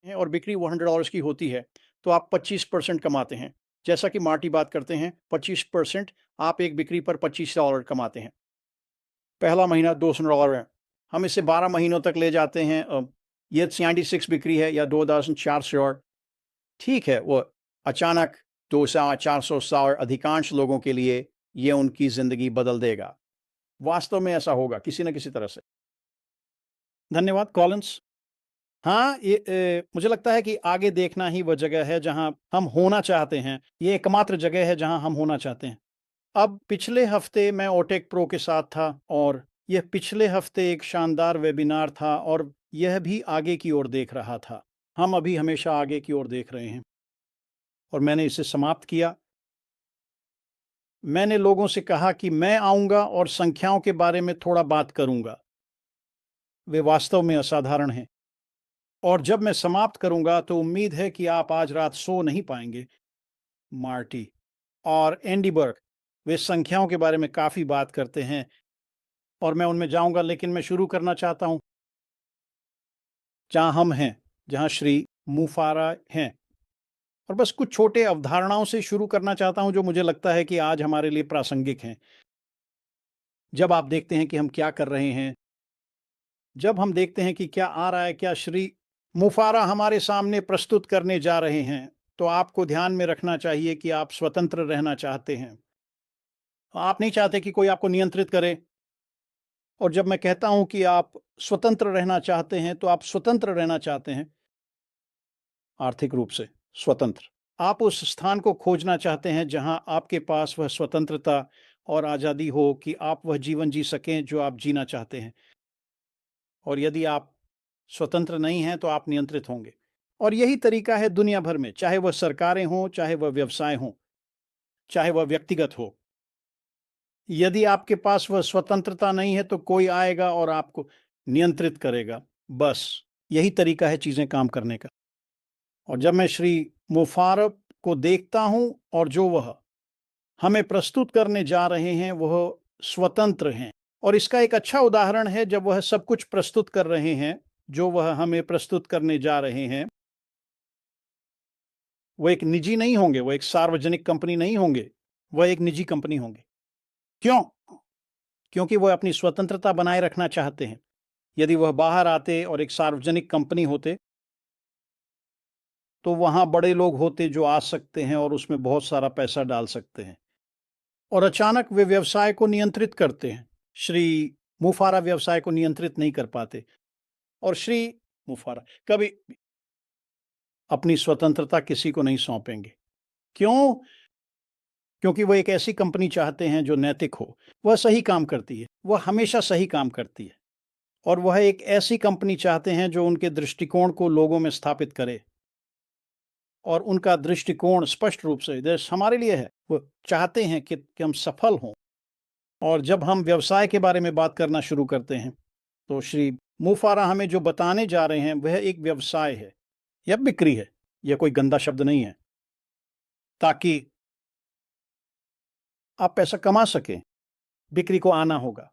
हैं और बिक्री $100 की होती है, तो आप 25% कमाते हैं। जैसा कि मार्टी बात करते हैं, 25% आप एक बिक्री पर $25 कमाते हैं। पहला महीना $200 है। हम इसे 12 महीनों तक ले जाते हैं। ये 76 बिक्री है या 2400। ठीक है, वो अचानक 200-400 अधिकांश लोगों के लिए ये उनकी ज़िंदगी बदल देगा। वास्तव में ऐसा होगा किसी न किसी तरह से। धन्यवाद कॉलिन्स। हाँ, मुझे लगता है कि आगे देखना ही वो जगह है जहाँ हम होना चाहते हैं। ये एकमात्र जगह है जहाँ हम होना चाहते हैं। अब पिछले हफ्ते मैं ओटेक प्रो के साथ था और यह पिछले हफ्ते एक शानदार वेबिनार था और यह भी आगे की ओर देख रहा था। हम अभी हमेशा आगे की ओर देख रहे हैं और मैंने इसे समाप्त किया। मैंने लोगों से कहा कि मैं आऊँगा और संख्याओं के बारे में थोड़ा बात करूँगा। वे वास्तव में असाधारण हैं और जब मैं समाप्त करूँगा तो उम्मीद है कि आप आज रात सो नहीं पाएँगे। मार्टी और एंडी बर्ग, वे संख्याओं के बारे में काफ़ी बात करते हैं और मैं उनमें जाऊँगा, लेकिन मैं शुरू करना चाहता हूँ जहाँ हम हैं, जहाँ श्री मुफारा हैं, और बस कुछ छोटे अवधारणाओं से शुरू करना चाहता हूँ जो मुझे लगता है कि आज हमारे लिए प्रासंगिक हैं। जब आप देखते हैं कि हम क्या कर रहे हैं, जब हम देखते हैं कि क्या आ रहा है, क्या श्री मुफारा हमारे सामने प्रस्तुत करने जा रहे हैं, तो आपको ध्यान में रखना चाहिए कि आप स्वतंत्र रहना चाहते हैं। आप नहीं चाहते कि कोई आपको नियंत्रित करे। और जब मैं कहता हूं कि आप स्वतंत्र रहना चाहते हैं, तो आप स्वतंत्र रहना चाहते हैं आर्थिक रूप से स्वतंत्र। आप उस स्थान को खोजना चाहते हैं जहां आपके पास वह स्वतंत्रता और आज़ादी हो कि आप वह जीवन जी सकें जो आप जीना चाहते हैं। और यदि आप स्वतंत्र नहीं हैं तो आप नियंत्रित होंगे। और यही तरीका है दुनिया भर में, चाहे वह सरकारें हों, चाहे वह व्यवसाय हों, चाहे वह व्यक्तिगत हो। यदि आपके पास वह स्वतंत्रता नहीं है तो कोई आएगा और आपको नियंत्रित करेगा। बस यही तरीका है चीज़ें काम करने का। और जब मैं श्री मुफारब को देखता हूं और जो वह हमें प्रस्तुत करने जा रहे हैं वह स्वतंत्र हैं, और इसका एक अच्छा उदाहरण है जब वह सब कुछ प्रस्तुत कर रहे हैं जो वह हमें प्रस्तुत करने जा रहे हैं। वह एक निजी नहीं होंगे, वह एक सार्वजनिक कंपनी नहीं होंगे, वह एक निजी कंपनी होंगे। क्यों? क्योंकि वह अपनी स्वतंत्रता बनाए रखना चाहते हैं। यदि वह बाहर आते और एक सार्वजनिक कंपनी होते तो वहां बड़े लोग होते जो आ सकते हैं और उसमें बहुत सारा पैसा डाल सकते हैं, और अचानक वे व्यवसाय को नियंत्रित करते हैं। श्री मुफारा व्यवसाय को नियंत्रित नहीं कर पाते और श्री मुफारा कभी अपनी स्वतंत्रता किसी को नहीं सौंपेंगे। क्यों? क्योंकि वह एक ऐसी कंपनी चाहते हैं जो नैतिक हो। वह सही काम करती है, वह हमेशा सही काम करती है, और वह एक ऐसी कंपनी चाहते हैं जो उनके दृष्टिकोण को लोगों में स्थापित करे। और उनका दृष्टिकोण स्पष्ट रूप से देश हमारे लिए है। वो चाहते हैं कि हम सफल हों। और जब हम व्यवसाय के बारे में बात करना शुरू करते हैं तो श्री मुफारा हमें जो बताने जा रहे हैं वह एक व्यवसाय है या बिक्री है। यह कोई गंदा शब्द नहीं है। ताकि आप पैसा कमा सकें, बिक्री को आना होगा।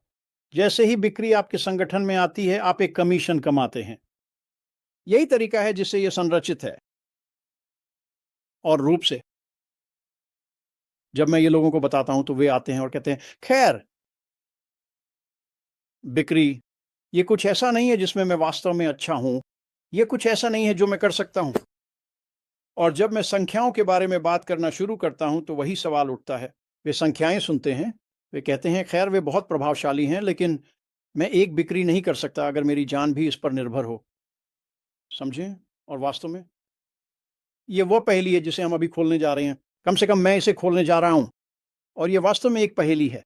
जैसे ही बिक्री आपके संगठन में आती है, आप एक कमीशन कमाते हैं। यही तरीका है जिससे यह संरचित है। और रूप से जब मैं ये लोगों को बताता हूं तो वे आते हैं और कहते हैं, खैर, बिक्री ये कुछ ऐसा नहीं है जिसमें मैं वास्तव में अच्छा हूं। ये कुछ ऐसा नहीं है जो मैं कर सकता हूं। और जब मैं संख्याओं के बारे में बात करना शुरू करता हूं तो वही सवाल उठता है। वे संख्याएं सुनते हैं, वे कहते हैं, खैर, वे बहुत प्रभावशाली हैं, लेकिन मैं एक बिक्री नहीं कर सकता अगर मेरी जान भी इस पर निर्भर हो। समझें? और वास्तव में ये वो पहेली है जिसे हम अभी खोलने जा रहे हैं। कम से कम मैं इसे खोलने जा रहा हूं, और ये वास्तव में एक पहेली है।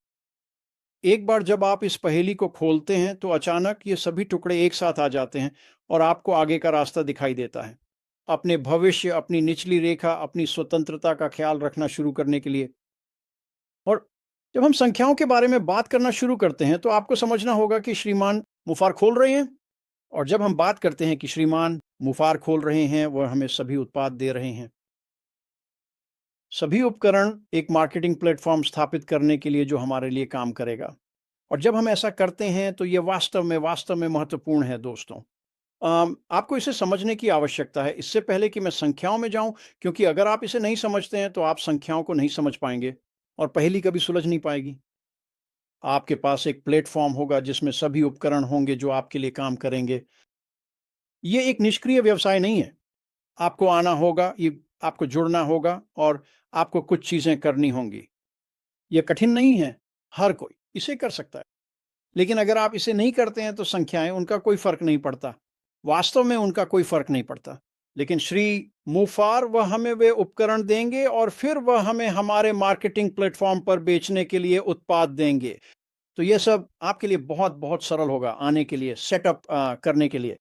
एक बार जब आप इस पहेली को खोलते हैं तो अचानक ये सभी टुकड़े एक साथ आ जाते हैं और आपको आगे का रास्ता दिखाई देता है। अपने भविष्य, अपनी निचली रेखा, अपनी स्वतंत्रता का ख्याल रखना शुरू करने के लिए। और जब हम संख्याओं के बारे में बात करना शुरू करते हैं तो आपको समझना होगा कि श्रीमान मुफार खोल रहे हैं। और जब हम बात करते हैं कि श्रीमान मुफार खोल रहे हैं, वह हमें सभी उत्पाद दे रहे हैं, सभी उपकरण एक मार्केटिंग प्लेटफॉर्म स्थापित करने के लिए जो हमारे लिए काम करेगा। और जब हम ऐसा करते हैं तो ये वास्तव में महत्वपूर्ण है दोस्तों। आपको इसे समझने की आवश्यकता है इससे पहले कि मैं संख्याओं में जाऊं, क्योंकि अगर आप इसे नहीं समझते हैं तो आप संख्याओं को नहीं समझ पाएंगे और पहेली कभी सुलझ नहीं पाएगी। आपके पास एक प्लेटफॉर्म होगा जिसमें सभी उपकरण होंगे जो आपके लिए काम करेंगे। ये एक निष्क्रिय व्यवसाय नहीं है। आपको आना होगा, ये आपको जुड़ना होगा और आपको कुछ चीजें करनी होंगी। ये कठिन नहीं है, हर कोई इसे कर सकता है। लेकिन अगर आप इसे नहीं करते हैं तो संख्याएं उनका कोई फर्क नहीं पड़ता। वास्तव में उनका कोई फर्क नहीं पड़ता। लेकिन श्री मुफार वह हमें वे उपकरण देंगे और फिर वह हमें हमारे मार्केटिंग प्लेटफॉर्म पर बेचने के लिए उत्पाद देंगे। तो ये सब आपके लिए बहुत बहुत सरल होगा आने के लिए, सेटअप करने के लिए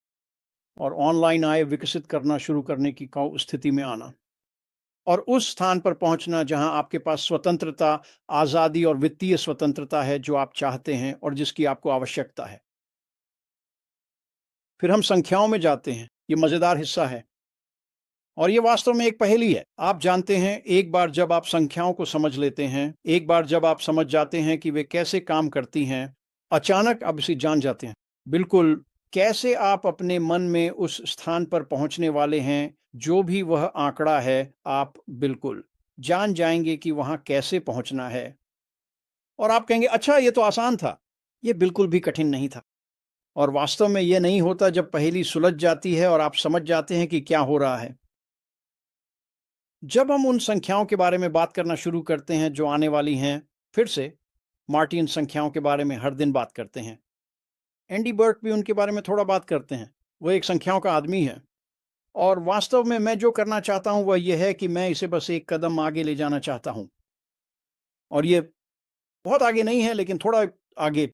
और ऑनलाइन आय विकसित करना शुरू करने की स्थिति में आना और उस स्थान पर पहुंचना जहां आपके पास स्वतंत्रता, आज़ादी और वित्तीय स्वतंत्रता है जो आप चाहते हैं और जिसकी आपको आवश्यकता है। फिर हम संख्याओं में जाते हैं। ये मज़ेदार हिस्सा है और ये वास्तव में एक पहेली है। आप जानते हैं, एक बार जब आप संख्याओं को समझ लेते हैं, एक बार जब आप समझ जाते हैं कि वे कैसे काम करती हैं, अचानक आप इसे जान जाते हैं। बिल्कुल, कैसे आप अपने मन में उस स्थान पर पहुंचने वाले हैं, जो भी वह आंकड़ा है, आप बिल्कुल जान जाएंगे कि वहां कैसे पहुंचना है। और आप कहेंगे, अच्छा ये तो आसान था। ये बिल्कुल भी कठिन नहीं था। और वास्तव में ये नहीं होता जब पहेली सुलझ जाती है और आप समझ जाते हैं कि क्या हो रहा है। जब हम उन संख्याओं के बारे में बात करना शुरू करते हैं जो आने वाली हैं, फिर से मार्टी इन संख्याओं के बारे में हर दिन बात करते हैं। एंडी बर्क भी उनके बारे में थोड़ा बात करते हैं। वो एक संख्याओं का आदमी है और वास्तव में मैं जो करना चाहता हूं वह यह है कि मैं इसे बस एक कदम आगे ले जाना चाहता हूं। और ये बहुत आगे नहीं है लेकिन थोड़ा आगे।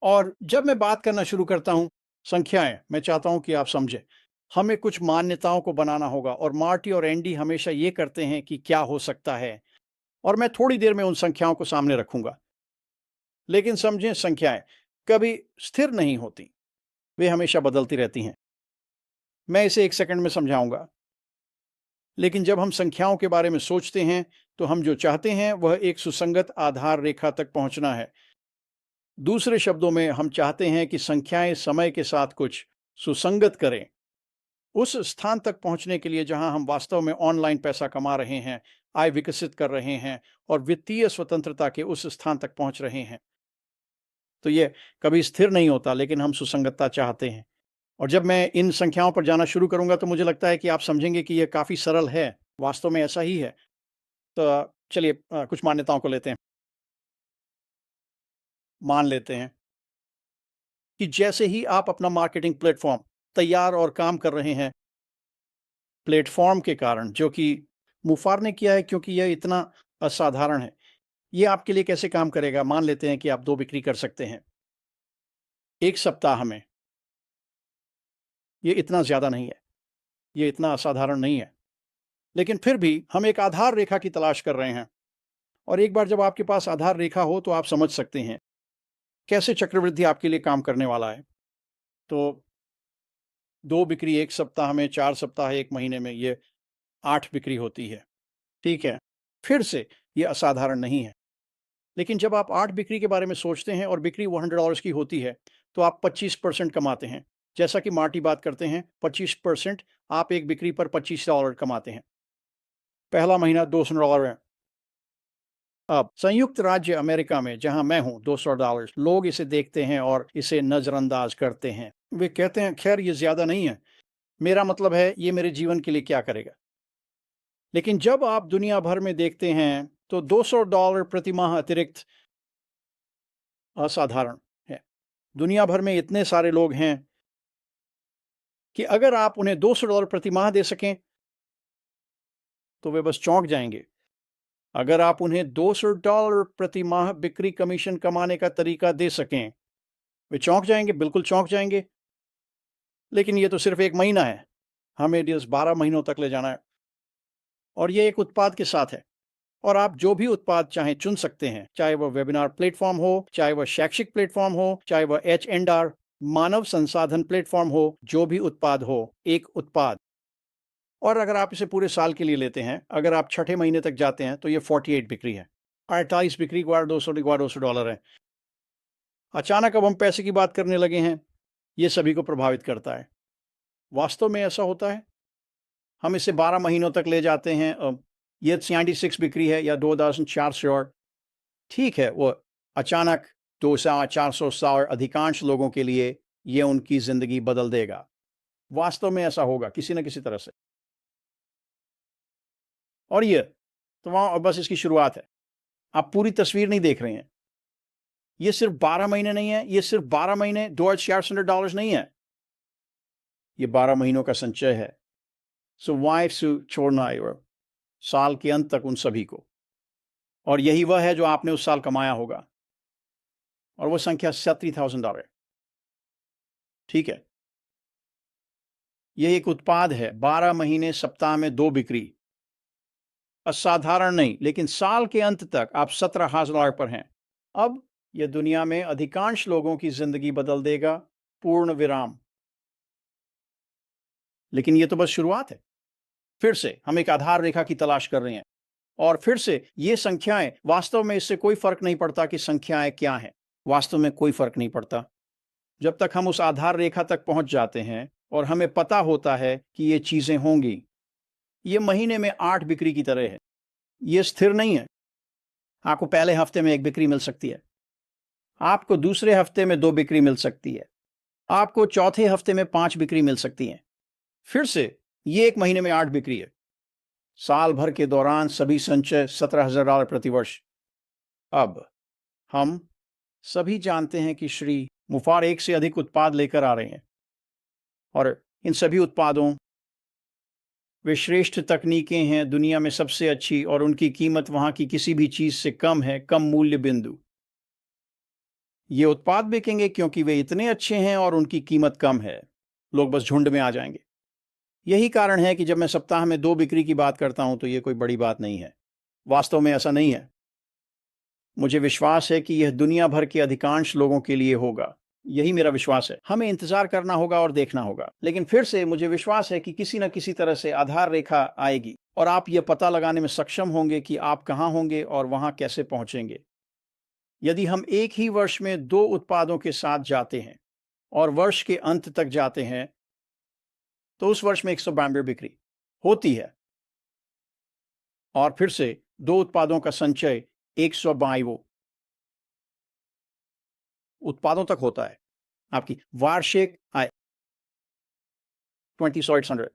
और जब मैं बात करना शुरू करता हूं संख्याएं, मैं चाहता हूं कि आप समझें, हमें कुछ मान्यताओं को बनाना होगा और मार्टी और एंडी हमेशा ये करते हैं कि क्या हो सकता है और मैं थोड़ी देर में उन संख्याओं को सामने रखूंगा। लेकिन समझें, संख्याएं कभी स्थिर नहीं होती, वे हमेशा बदलती रहती हैं। मैं इसे एक सेकंड में समझाऊंगा। लेकिन जब हम संख्याओं के बारे में सोचते हैं तो हम जो चाहते हैं वह एक सुसंगत आधार रेखा तक पहुंचना है। दूसरे शब्दों में, हम चाहते हैं कि संख्याएं समय के साथ कुछ सुसंगत करें। उस स्थान तक पहुंचने के लिए जहां हम वास्तव में ऑनलाइन पैसा कमा रहे हैं, आय विकसित कर रहे हैं और वित्तीय स्वतंत्रता के उस स्थान तक पहुंच रहे हैं। तो ये कभी स्थिर नहीं होता, लेकिन हम सुसंगतता चाहते हैं। और जब मैं इन संख्याओं पर जाना शुरू करूंगा तो मुझे लगता है कि आप समझेंगे कि यह काफी सरल है। वास्तव में ऐसा ही है। तो चलिए कुछ मान्यताओं को लेते हैं। मान लेते हैं कि जैसे ही आप अपना मार्केटिंग प्लेटफॉर्म तैयार और काम कर रहे हैं, प्लेटफॉर्म के कारण जो कि मुफार ने किया है क्योंकि यह इतना असाधारण है, ये आपके लिए कैसे काम करेगा। मान लेते हैं कि आप 2 बिक्री कर सकते हैं एक सप्ताह में। ये इतना ज़्यादा नहीं है, ये इतना असाधारण नहीं है, लेकिन फिर भी हम एक आधार रेखा की तलाश कर रहे हैं। और एक बार जब आपके पास आधार रेखा हो तो आप समझ सकते हैं कैसे चक्रवृद्धि आपके लिए काम करने वाला है। तो 2 बिक्री 1 सप्ताह में, 4 सप्ताह 1 महीने में, ये 8 बिक्री होती है। ठीक है? फिर से ये असाधारण नहीं है। लेकिन जब आप 8 बिक्री के बारे में सोचते हैं और बिक्री $100 की होती है, तो आप 25% कमाते हैं। जैसा कि मार्टी बात करते हैं, 25% आप एक बिक्री पर $25 कमाते हैं। पहला महीना $200 है। अब संयुक्त राज्य अमेरिका में जहां मैं हूं, $200 लोग इसे देखते हैं और इसे नज़रअंदाज करते हैं। वे कहते हैं, खैर ये ज़्यादा नहीं है। मेरा मतलब है, ये मेरे जीवन के लिए क्या करेगा? लेकिन जब आप दुनिया भर में देखते हैं, तो $200 प्रति माह अतिरिक्त असाधारण है। दुनिया भर में इतने सारे लोग हैं कि अगर आप उन्हें $200 प्रति माह दे सकें, तो वे बस चौंक जाएँगे। अगर आप उन्हें $200 प्रति माह बिक्री कमीशन कमाने का तरीका दे सकें, वे चौंक जाएँगे, बिल्कुल चौंक जाएँगे। लेकिन ये तो सिर्फ़ 1 महीना है, हमें इस 12 महीनों तक ले जाना है। और ये एक उत्पाद के साथ है। और आप जो भी उत्पाद चाहें चुन सकते हैं, चाहे वह वेबिनार प्लेटफ़ॉर्म हो, चाहे वह शैक्षिक प्लेटफ़ॉर्म हो, चाहे वह एच&आर मानव संसाधन प्लेटफ़ॉर्म हो, जो भी उत्पाद हो, एक उत्पाद। और अगर आप इसे पूरे साल के लिए लेते हैं, अगर आप छठे महीने तक जाते हैं, तो ये 48 बिक्री है। 28 बिक्री $200 है। अचानक अब हम पैसे की बात करने लगे हैं। ये सभी को प्रभावित करता है। वास्तव में ऐसा होता है। हम इसे 12 महीनों तक ले जाते हैं। ये 96 बिक्री है या 2400 और ठीक है, वो अचानक 200-400 और अधिकांश लोगों के लिए ये उनकी ज़िंदगी बदल देगा। वास्तव में ऐसा होगा किसी न किसी तरह से। और ये तो वहाँ बस इसकी शुरुआत है। आप पूरी तस्वीर नहीं देख रहे हैं। ये सिर्फ 12 महीने नहीं है, ये सिर्फ 12 महीने $2,400 नहीं है। ये 12 महीनों का संचय है। सो वाई छोड़ना है साल के अंत तक उन सभी को। और यही वह है जो आपने उस साल कमाया होगा। और वो संख्या $70,000 है। ठीक है। यह एक उत्पाद है। 12 महीने, सप्ताह में 2 बिक्री। असाधारण नहीं, लेकिन साल के अंत तक आप $17,000 पर हैं। अब यह दुनिया में अधिकांश लोगों की जिंदगी बदल देगा। पूर्ण विराम। लेकिन यह तो बस शुरुआत है। फिर से हम एक आधार रेखा की तलाश कर रहे हैं। और फिर से ये संख्याएं, वास्तव में इससे कोई फर्क नहीं पड़ता कि संख्याएं क्या हैं। वास्तव में कोई फर्क नहीं पड़ता जब तक हम उस आधार रेखा तक पहुंच जाते हैं और हमें पता होता है कि ये चीजें होंगी। ये महीने में 8 बिक्री की तरह है। ये स्थिर नहीं है। आपको पहले हफ्ते में 1 बिक्री मिल सकती है। आपको दूसरे हफ्ते में 2 बिक्री मिल सकती है। आपको चौथे हफ्ते में 5 बिक्री मिल सकती है। फिर से ये 1 महीने में 8 बिक्री है। साल भर के दौरान सभी संचय $17,000 प्रति वर्ष। अब हम सभी जानते हैं कि श्री मुफार एक से अधिक उत्पाद लेकर आ रहे हैं। और इन सभी उत्पादों, वे श्रेष्ठ तकनीकें हैं, दुनिया में सबसे अच्छी, और उनकी कीमत वहां की किसी भी चीज से कम है, कम मूल्य बिंदु। ये उत्पाद बिकेंगे क्योंकि वे इतने अच्छे हैं और उनकी कीमत कम है। लोग बस झुंड में आ जाएंगे। यही कारण है कि जब मैं सप्ताह में 2 बिक्री की बात करता हूं तो यह कोई बड़ी बात नहीं है। वास्तव में ऐसा नहीं है। मुझे विश्वास है कि यह दुनिया भर के अधिकांश लोगों के लिए होगा। यही मेरा विश्वास है। हमें इंतजार करना होगा और देखना होगा। लेकिन फिर से मुझे विश्वास है कि किसी न किसी तरह से आधार रेखा आएगी और आप यह पता लगाने में सक्षम होंगे कि आप कहां होंगे और वहां कैसे पहुंचेंगे। यदि हम एक ही वर्ष में 2 उत्पादों के साथ जाते हैं और वर्ष के अंत तक जाते हैं तो उस वर्ष में 192 बिक्री होती है। और फिर से 2 उत्पादों का संचय 122 उत्पादों तक होता है। आपकी वार्षिक आय 20,600।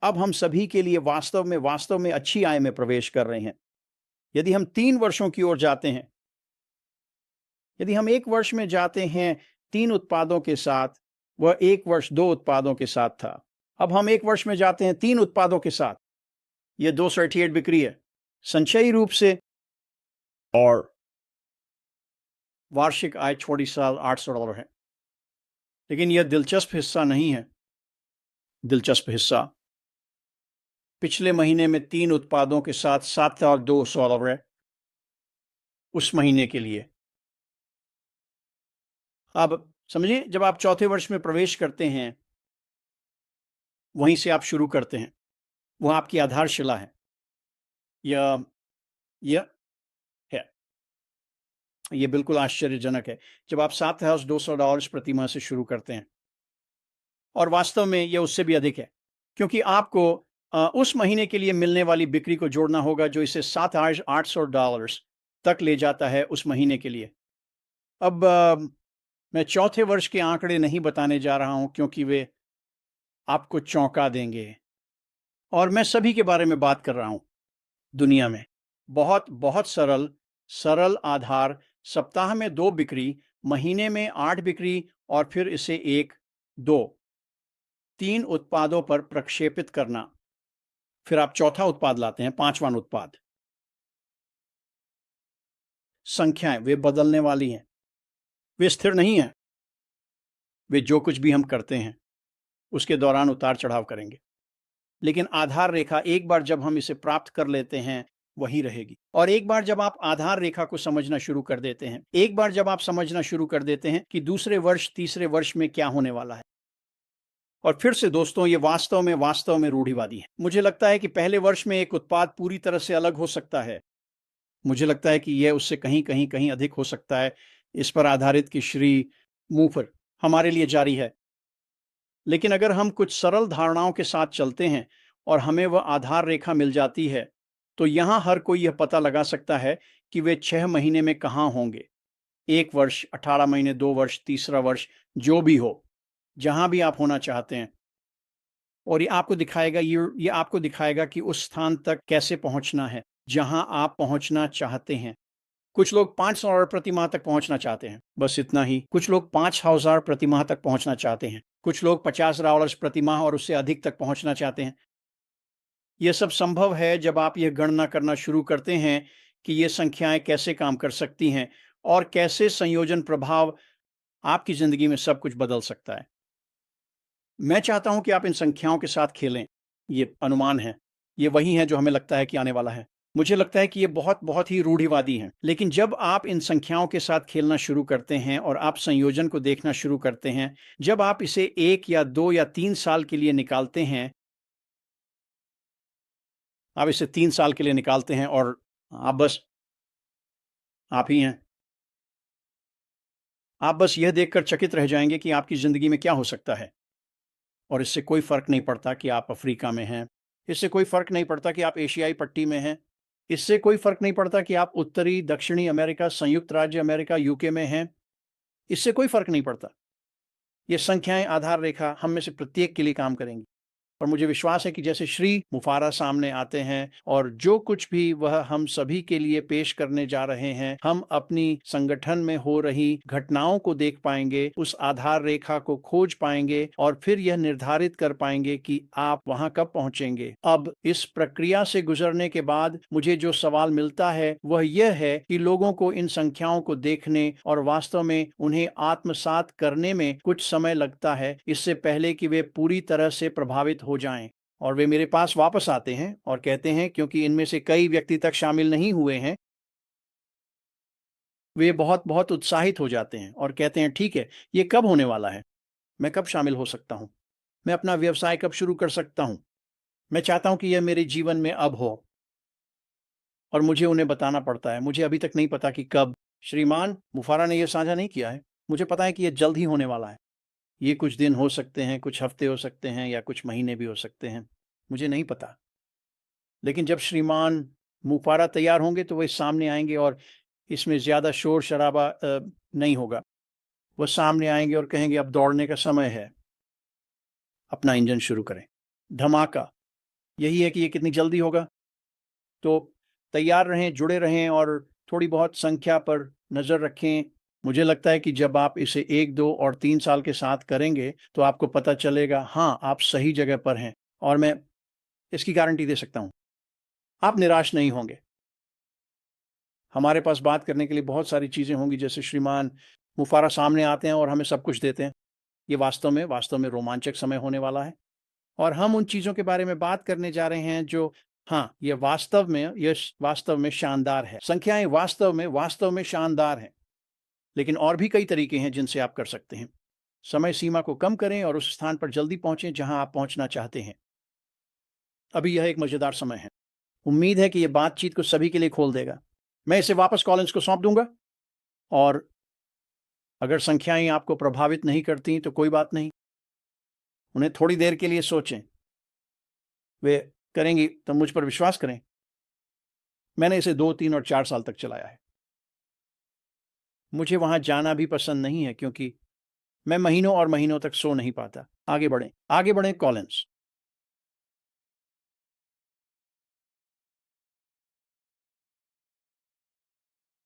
अब हम सभी के लिए वास्तव में अच्छी आय में प्रवेश कर रहे हैं। यदि हम 3 वर्षों की ओर जाते हैं, यदि हम 1 वर्ष में जाते हैं 3 उत्पादों के साथ, वह 1 वर्ष 2 उत्पादों के साथ था। अब हम 1 वर्ष में जाते हैं 3 उत्पादों के साथ, यह 288 बिक्री है संचयी रूप से। और वार्षिक आय 24 साल $800 है। लेकिन यह दिलचस्प हिस्सा नहीं है। दिलचस्प हिस्सा पिछले महीने में 3 उत्पादों के साथ $7,200 है उस महीने के लिए। अब समझिए, जब आप चौथे वर्ष में प्रवेश करते हैं, वहीं से आप शुरू करते हैं। वह आपकी आधारशिला है। यह है। यह बिल्कुल आश्चर्यजनक है जब आप $7,200 प्रति माह से शुरू करते हैं। और वास्तव में यह उससे भी अधिक है, क्योंकि आपको उस महीने के लिए मिलने वाली बिक्री को जोड़ना होगा जो इसे $7,800 तक ले जाता है उस महीने के लिए। अब मैं चौथे वर्ष के आंकड़े नहीं बताने जा रहा हूं क्योंकि वे आपको चौंका देंगे। और मैं सभी के बारे में बात कर रहा हूं। दुनिया में बहुत बहुत सरल आधार, सप्ताह में 2 बिक्री, महीने में 8 बिक्री, और फिर इसे 1, 2, 3 उत्पादों पर प्रक्षेपित करना। फिर आप चौथा उत्पाद लाते हैं, 5वां उत्पाद। संख्याएं वे बदलने वाली हैं। वे स्थिर नहीं हैं। वे जो कुछ भी हम करते हैं उसके दौरान उतार चढ़ाव करेंगे। लेकिन आधार रेखा, एक बार जब हम इसे प्राप्त कर लेते हैं, वही रहेगी। और एक बार जब आप आधार रेखा को समझना शुरू कर देते हैं, एक बार जब आप समझना शुरू कर देते हैं कि दूसरे वर्ष, तीसरे वर्ष में क्या होने वाला है। और फिर से दोस्तों, ये वास्तव में रूढ़िवादी है। मुझे लगता है कि पहले वर्ष में एक उत्पाद पूरी तरह से अलग हो सकता है। मुझे लगता है कि यह उससे कहीं अधिक हो सकता है। इस पर आधारित कि श्री मूफर हमारे लिए जारी है। लेकिन अगर हम कुछ सरल धारणाओं के साथ चलते हैं और हमें वह आधार रेखा मिल जाती है, तो यहाँ हर कोई यह पता लगा सकता है कि वे 6 महीने में कहाँ होंगे। 1 वर्ष, 18 महीने, 2 वर्ष, तीसरा वर्ष, जो भी हो, जहाँ भी आप होना चाहते हैं। और ये आपको दिखाएगा कि उस स्थान तक कैसे पहुँचना है, जहाँ आप पहुँचना चाहते हैं। कुछ लोग $500 प्रति माह तक पहुँचना चाहते हैं, बस इतना ही। कुछ लोग 5,000 प्रति माह तक पहुँचना चाहते हैं। कुछ लोग $50 प्रति माह और उससे अधिक तक पहुँचना चाहते हैं। ये सब संभव है जब आप यह गणना करना शुरू करते हैं कि ये संख्याएँ कैसे काम कर सकती हैं और कैसे संयोजन प्रभाव आपकी ज़िंदगी में सब कुछ बदल सकता है। मैं चाहता हूँ कि आप इन संख्याओं के साथ खेलें। ये अनुमान हैं। ये वही हैं जो हमें लगता है कि आने वाला है। मुझे लगता है कि ये बहुत ही रूढ़िवादी हैं। लेकिन जब आप इन संख्याओं के साथ खेलना शुरू करते हैं और आप संयोजन को देखना शुरू करते हैं, जब आप इसे 1 या 2 या 3 साल के लिए निकालते हैं, आप इसे 3 साल के लिए निकालते हैं और आप ही हैं। आप बस यह देखकर चकित रह जाएँगे कि आपकी ज़िंदगी में क्या हो सकता है। और इससे कोई फ़र्क नहीं पड़ता कि आप अफ्रीका में हैं, इससे कोई फ़र्क नहीं पड़ता कि आप एशियाई पट्टी में हैं, इससे कोई फ़र्क नहीं पड़ता कि आप उत्तरी, दक्षिणी अमेरिका, संयुक्त राज्य अमेरिका, यूके में हैं, इससे कोई फ़र्क नहीं पड़ता। ये संख्याएँ आधार रेखा हम में से प्रत्येक के लिए काम करेंगी। और मुझे विश्वास है कि जैसे श्री मुफारा सामने आते हैं और जो कुछ भी वह हम सभी के लिए पेश करने जा रहे हैं, हम अपनी संगठन में हो रही घटनाओं को देख पाएंगे, उस आधार रेखा को खोज पाएंगे और फिर यह निर्धारित कर पाएंगे कि आप वहां कब पहुंचेंगे। अब इस प्रक्रिया से गुजरने के बाद मुझे जो सवाल मिलता है वह यह है कि लोगों को इन संख्याओं को देखने और वास्तव में उन्हें आत्मसात करने में कुछ समय लगता है, इससे पहले कि वे पूरी तरह से प्रभावित हो जाएं। और वे मेरे पास वापस आते हैं और कहते हैं, क्योंकि इनमें से कई व्यक्ति तक शामिल नहीं हुए हैं, वे बहुत उत्साहित हो जाते हैं और कहते हैं, ठीक है, ये कब होने वाला है? मैं कब शामिल हो सकता हूँ? मैं अपना व्यवसाय कब शुरू कर सकता हूँ? मैं चाहता हूँ कि यह मेरे जीवन में अब हो। और मुझे उन्हें बताना पड़ता है। मुझे अभी तक नहीं पता कि कब। श्रीमान मुफारा ने यह साझा नहीं किया है। मुझे पता है कि यह जल्द ही होने वाला है। ये कुछ दिन हो सकते हैं, कुछ हफ्ते हो सकते हैं या कुछ महीने भी हो सकते हैं। मुझे नहीं पता। लेकिन जब श्रीमान मुफारा तैयार होंगे तो वे सामने आएँगे और इसमें ज़्यादा शोर-शराबा नहीं होगा। वो सामने आएँगे और कहेंगे, अब दौड़ने का समय है। अपना इंजन शुरू करें। धमाका। यही है कि ये कितनी जल्दी होगा। तो तैयार रहें, जुड़े रहें और थोड़ी बहुत संख्या पर नज़र रखें। मुझे लगता है कि जब आप इसे 1, 2 और 3 साल के साथ करेंगे, तो आपको पता चलेगा, हाँ, आप सही जगह पर हैं और मैं इसकी गारंटी दे सकता हूँ, आप निराश नहीं होंगे। हमारे पास बात करने के लिए बहुत सारी चीज़ें होंगी, जैसे श्रीमान मुफारा सामने आते हैं और हमें सब कुछ देते हैं। ये वास्तव में रोमांचक समय होने वाला है और हम उन चीज़ों के बारे में बात करने जा रहे हैं जो, हाँ, ये वास्तव में शानदार है। संख्याएँ वास्तव में शानदार हैं। लेकिन और भी कई तरीके हैं जिनसे आप कर सकते हैं। समय सीमा को कम करें और उस स्थान पर जल्दी पहुँचें जहाँ आप पहुँचना चाहते हैं। अभी यह एक मज़ेदार समय है। उम्मीद है कि ये बातचीत को सभी के लिए खोल देगा। मैं इसे वापस कॉलिन्स को सौंप दूँगा और अगर संख्याएँ आपको प्रभावित नहीं करती तो कोई बात नहीं। उन्हें थोड़ी देर के लिए सोचें। वे करेंगी तो मुझ पर विश्वास करें। मैंने इसे 2, 3 और 4 साल तक चलाया है। मुझे वहाँ जाना भी पसंद नहीं है क्योंकि मैं महीनों और महीनों तक सो नहीं पाता। आगे बढ़ें कॉलिन्स।